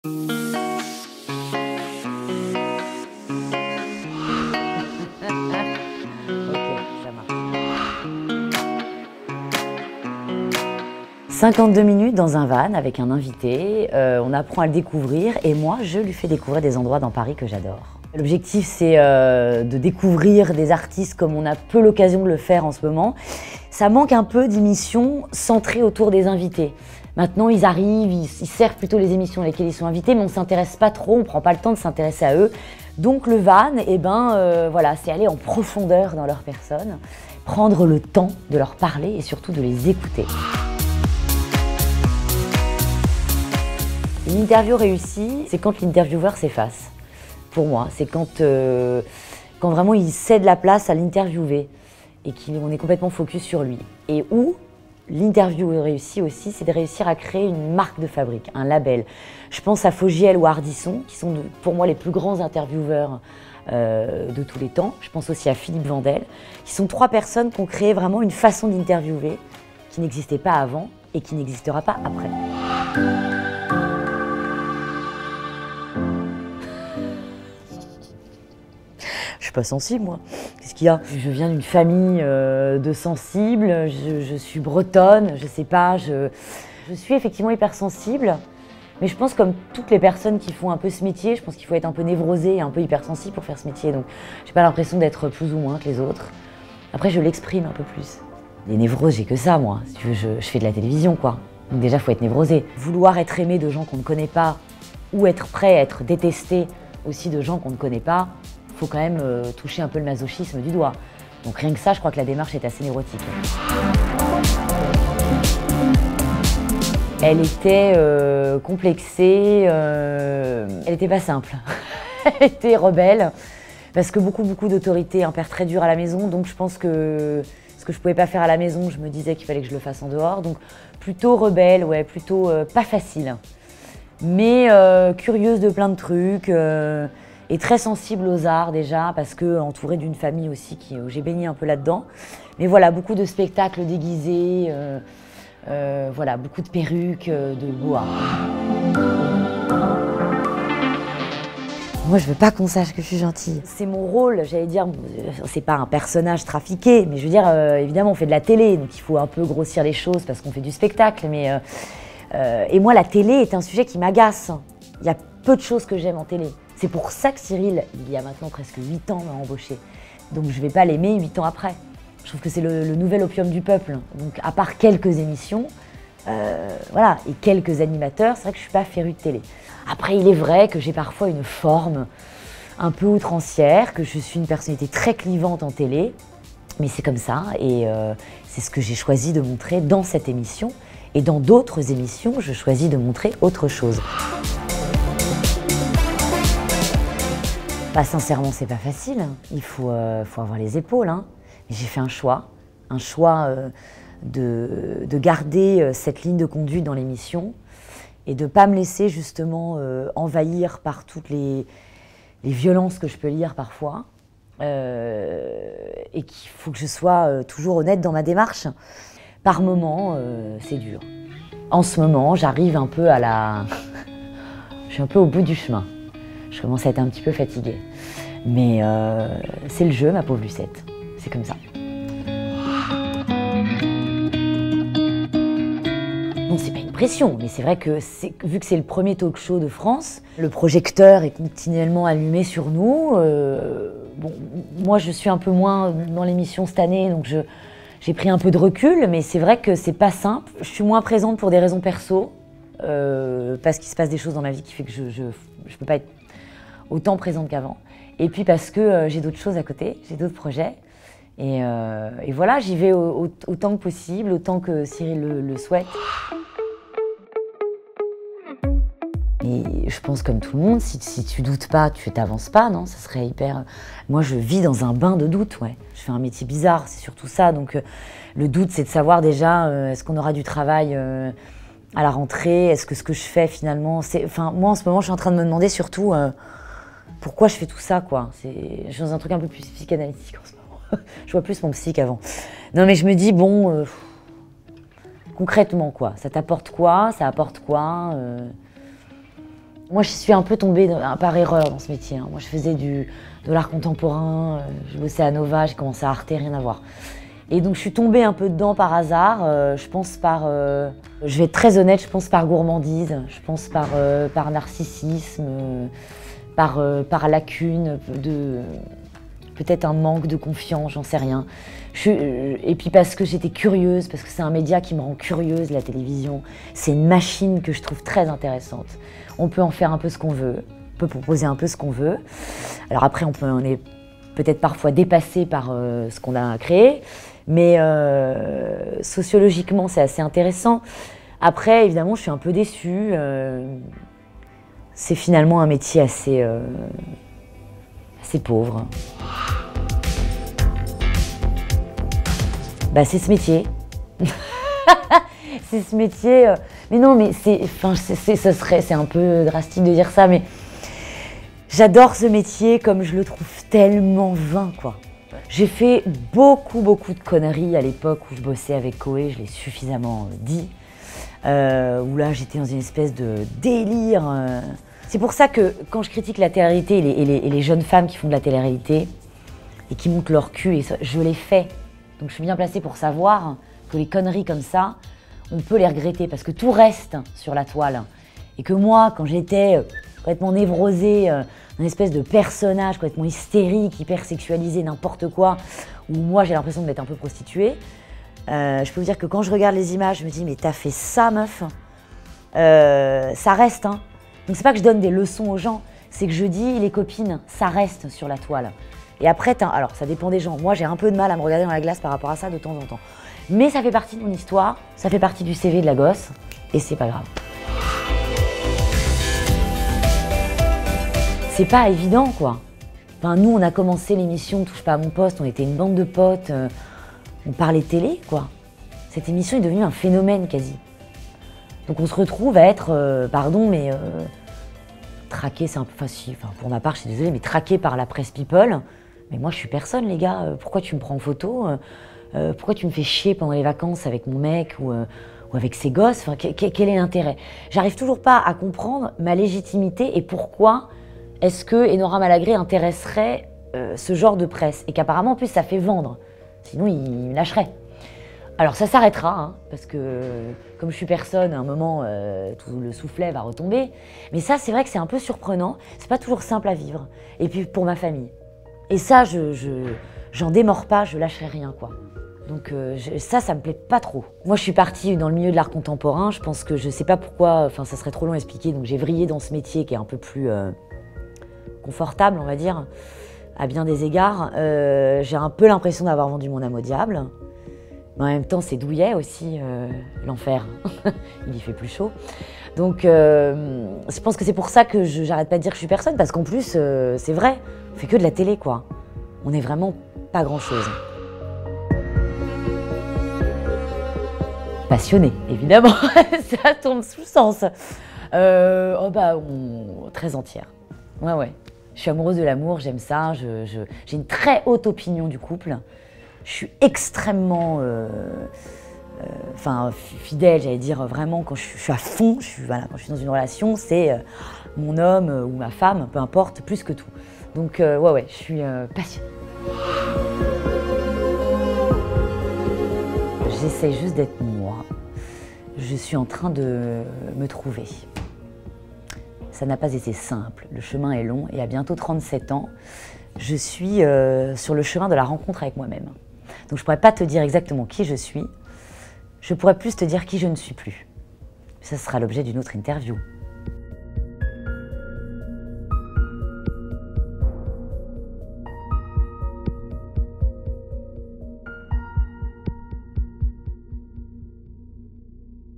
Ok, ça marche. 52 minutes dans un van avec un invité, on apprend à le découvrir et moi je lui fais découvrir des endroits dans Paris que j'adore. L'objectif c'est de découvrir des artistes comme on a peu l'occasion de le faire en ce moment. Ça manque un peu d'émissions centrées autour des invités. Maintenant ils arrivent, ils servent plutôt les émissions à lesquelles ils sont invités mais on ne s'intéresse pas trop, on ne prend pas le temps de s'intéresser à eux. Donc le van, voilà, c'est aller en profondeur dans leur personne, prendre le temps de leur parler et surtout de les écouter. Une interview réussie, c'est quand l'intervieweur s'efface. Pour moi, c'est quand vraiment il cède la place à l'interviewé et qu'on est complètement focus sur lui. Et où l'interview réussie aussi, c'est de réussir à créer une marque de fabrique, un label. Je pense à Fogiel ou Ardisson, qui sont pour moi les plus grands intervieweurs de tous les temps. Je pense aussi à Philippe Vandel, qui sont 3 personnes qui ont créé vraiment une façon d'interviewer qui n'existait pas avant et qui n'existera pas après. Je suis pas sensible, moi. Qu'est-ce qu'il y a? Je viens d'une famille de sensibles, je suis bretonne, je sais pas, je suis effectivement hypersensible, mais je pense comme toutes les personnes qui font un peu ce métier, je pense qu'il faut être un peu névrosé et un peu hypersensible pour faire ce métier, donc j'ai pas l'impression d'être plus ou moins que les autres. Après, je l'exprime un peu plus. Les névroses, j'ai que ça, moi. Si tu veux, je fais de la télévision, quoi. Donc déjà, il faut être névrosé. Vouloir être aimé de gens qu'on ne connaît pas, ou être prêt à être détesté aussi de gens qu'on ne connaît pas, il faut quand même toucher un peu le masochisme du doigt. Donc rien que ça, je crois que la démarche est assez névrotique. Elle était complexée, elle n'était pas simple. Elle était rebelle, parce que beaucoup d'autorité, un père très dur à la maison, donc je pense que ce que je ne pouvais pas faire à la maison, je me disais qu'il fallait que je le fasse en dehors. Donc plutôt rebelle, ouais, plutôt pas facile. Mais curieuse de plein de trucs. Et très sensible aux arts déjà, parce que entourée d'une famille aussi où j'ai baigné un peu là-dedans. Mais voilà, beaucoup de spectacles déguisés, voilà, beaucoup de perruques, de boa. Moi, je veux pas qu'on sache que je suis gentille. C'est mon rôle, j'allais dire, c'est pas un personnage trafiqué, mais je veux dire, évidemment, on fait de la télé, donc il faut un peu grossir les choses parce qu'on fait du spectacle. Mais, et moi, la télé est un sujet qui m'agace. Il y a peu de choses que j'aime en télé. C'est pour ça que Cyril, il y a maintenant presque 8 ans, m'a embauché. Donc je ne vais pas l'aimer 8 ans après. Je trouve que c'est le nouvel opium du peuple. Donc à part quelques émissions, voilà, et quelques animateurs, c'est vrai que je ne suis pas férue de télé. Après, il est vrai que j'ai parfois une forme un peu outrancière, que je suis une personnalité très clivante en télé, mais c'est comme ça, et c'est ce que j'ai choisi de montrer dans cette émission. Et dans d'autres émissions, je choisis de montrer autre chose. Bah, sincèrement, c'est pas facile. Il faut avoir les épaules. Hein. J'ai fait un choix de garder cette ligne de conduite dans l'émission et de ne pas me laisser justement envahir par toutes les violences que je peux lire parfois. Et qu'il faut que je sois toujours honnête dans ma démarche. Par moments, c'est dur. En ce moment, j'arrive un peu à la... Je suis un peu au bout du chemin. Je commence à être un petit peu fatiguée. Mais c'est le jeu, ma pauvre Lucette. C'est comme ça. Non, c'est pas une pression, mais c'est vrai que vu que c'est le premier talk show de France, le projecteur est continuellement allumé sur nous. Bon, moi, je suis un peu moins dans l'émission cette année, donc j'ai pris un peu de recul, mais c'est vrai que c'est pas simple. Je suis moins présente pour des raisons perso, parce qu'il se passe des choses dans ma vie qui fait que je peux pas être autant présente qu'avant. Et puis parce que j'ai d'autres choses à côté, j'ai d'autres projets. Et voilà, j'y vais autant que possible, autant que Cyril le souhaite. Et je pense comme tout le monde, si tu doutes pas, tu t'avances pas, non? Ça serait hyper... Moi, je vis dans un bain de doute, ouais. Je fais un métier bizarre, c'est surtout ça. Donc le doute, c'est de savoir déjà, est-ce qu'on aura du travail à la rentrée? Est-ce que ce que je fais finalement... Enfin, moi, en ce moment, je suis en train de me demander surtout pourquoi je fais tout ça, quoi. Je suis dans un truc un peu plus psychanalytique en ce moment. Je vois plus mon psy qu'avant. Non, mais je me dis, bon, concrètement, quoi. Ça t'apporte quoi? Ça apporte quoi? Moi, je suis un peu tombée par erreur dans ce métier. Moi, je faisais de l'art contemporain, je bossais à Nova, j'ai commencé à Arte, rien à voir. Et donc, je suis tombée un peu dedans par hasard, je pense je vais être très honnête, je pense par gourmandise, je pense par narcissisme, par lacune, peut-être un manque de confiance, j'en sais rien. Et puis parce que j'étais curieuse, parce que c'est un média qui me rend curieuse, la télévision. C'est une machine que je trouve très intéressante. On peut en faire un peu ce qu'on veut, on peut proposer un peu ce qu'on veut. Alors après, on est peut-être parfois dépassé par ce qu'on a créé, mais sociologiquement, c'est assez intéressant. Après, évidemment, je suis un peu déçue. C'est finalement un métier assez pauvre. Bah, c'est ce métier. C'est ce métier. Mais non, mais c'est un peu drastique de dire ça, mais j'adore ce métier comme je le trouve tellement vain, quoi. J'ai fait beaucoup de conneries à l'époque où je bossais avec Coé, je l'ai suffisamment dit. Où là, j'étais dans une espèce de délire. C'est pour ça que quand je critique la télé-réalité et les jeunes femmes qui font de la télé-réalité et qui montent leur cul, et ça, je l'ai fait. Donc je suis bien placée pour savoir que les conneries comme ça, on peut les regretter parce que tout reste sur la toile. Et que moi, quand j'étais complètement névrosée, une espèce de personnage complètement hystérique, hyper sexualisé, n'importe quoi, où moi j'ai l'impression de m'être un peu prostituée, je peux vous dire que quand je regarde les images, je me dis mais t'as fait ça, meuf, ça reste. Hein. Donc c'est pas que je donne des leçons aux gens, c'est que je dis les copines, ça reste sur la toile. Et après, alors ça dépend des gens. Moi, j'ai un peu de mal à me regarder dans la glace par rapport à ça de temps en temps. Mais ça fait partie de mon histoire, ça fait partie du CV de la gosse, et c'est pas grave. C'est pas évident, quoi. Enfin, nous, on a commencé l'émission Touche pas à mon poste, on était une bande de potes, on parlait télé, quoi. Cette émission est devenue un phénomène, quasi. Donc on se retrouve à être, pardon, mais traqué, c'est un peu facile. Enfin, pour ma part, je suis désolée, mais traqué par la presse people. Mais moi, je suis personne, les gars. Pourquoi tu me prends en photo? Pourquoi tu me fais chier pendant les vacances avec mon mec ou avec ses gosses? Enfin, quel est l'intérêt? J'arrive toujours pas à comprendre ma légitimité et pourquoi est-ce que Enora Malagré intéresserait ce genre de presse et qu'apparemment, en plus, ça fait vendre. Sinon, il me lâcherait. Alors ça s'arrêtera, hein, parce que comme je suis personne, à un moment, tout le soufflet va retomber. Mais ça, c'est vrai que c'est un peu surprenant. C'est pas toujours simple à vivre. Et puis pour ma famille. Et ça, j'en démords pas, je lâcherai rien, quoi. Donc ça me plaît pas trop. Moi, je suis partie dans le milieu de l'art contemporain. Je pense que je sais pas pourquoi, enfin ça serait trop long à expliquer. Donc j'ai vrillé dans ce métier qui est un peu plus confortable, on va dire, à bien des égards. J'ai un peu l'impression d'avoir vendu mon âme au diable. Mais en même temps, c'est douillet aussi, l'enfer. Il y fait plus chaud. Donc, je pense que c'est pour ça que j'arrête pas de dire que je suis personne, parce qu'en plus, c'est vrai, on fait que de la télé, quoi. On n'est vraiment pas grand-chose. Passionnée, évidemment, ça tombe sous le sens. Très entière. Ouais. Je suis amoureuse de l'amour, j'aime ça, j'ai une très haute opinion du couple. Je suis extrêmement fidèle, j'allais dire vraiment, quand je suis à fond, quand je suis dans une relation, c'est mon homme ou ma femme, peu importe, plus que tout. Donc je suis passionnée. J'essaie juste d'être moi. Je suis en train de me trouver. Ça n'a pas été simple, le chemin est long et à bientôt 37 ans, je suis sur le chemin de la rencontre avec moi-même. Donc je ne pourrais pas te dire exactement qui je suis, je pourrais plus te dire qui je ne suis plus. Ça sera l'objet d'une autre interview.